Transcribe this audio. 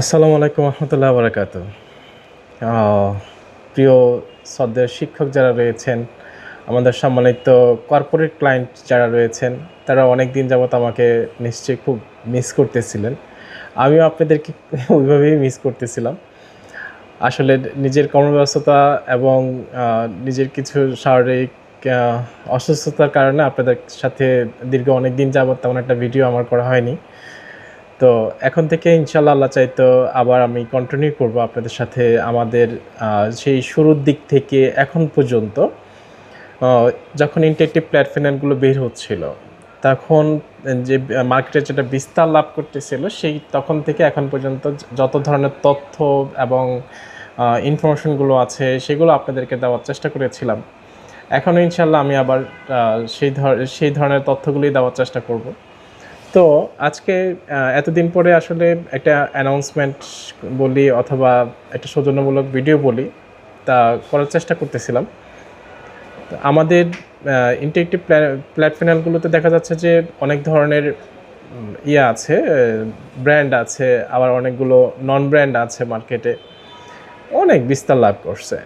আসসালামু আলাইকুম রহমতুল্লাহ বারাকাত। প্রিয় শ্রদ্ধেয় শিক্ষক যারা রয়েছেন, আমাদের সম্মানিত কর্পোরেট ক্লায়েন্ট যারা রয়েছেন, তারা অনেক দিন যাবৎ আমাকে নিশ্চয়ই খুব মিস করতেছিলেন। আমিও আপনাদেরকে ওইভাবেই মিস করতেছিলাম। আসলে নিজের কর্মব্যস্ততা এবং নিজের কিছু শারীরিক আ অসুস্থতার কারণে আপনাদের সাথে দীর্ঘ অনেক দিন যাবৎ তেমন একটা ভিডিও আমার করা হয়নি। তো এখন থেকে ইনশাআল্লাহ আল্লাহ চাইতো আবার আমি কন্টিনিউ করব আপনাদের সাথে আমাদের সেই শুরুর দিক থেকে এখন পর্যন্ত আ যখন ইন্টারেক্টিভ প্ল্যাটফর্মগুলো বের হচ্ছিল, তখন যে মার্কেটে যেটা বিস্তার লাভ করতেছিল সেই তখন থেকে এখন পর্যন্ত যত ধরনের তথ্য এবং ইনফরমেশনগুলো আছে সেগুলো আপনাদেরকে দেওয়ার চেষ্টা করেছিলাম। এখনও ইনশাআল্লাহ আমি আবার সেই ধরনের তথ্যগুলোই দেওয়ার চেষ্টা করব। তো আজকে এতদিন পরে আসলে একটা অ্যানাউন্সমেন্ট বলি অথবা একটা সৌজন্যমূলক ভিডিও বলি, তা করার চেষ্টা করতেছিলাম। তো আমাদের ইন্টারেক্টিভ প্ল্যাটফর্মগুলোতে দেখা যাচ্ছে যে অনেক ধরনের আছে, ব্র্যান্ড আছে, আবার অনেকগুলো নন ব্র্যান্ড আছে মার্কেটে। অনেক বিস্তার লাভ করছে।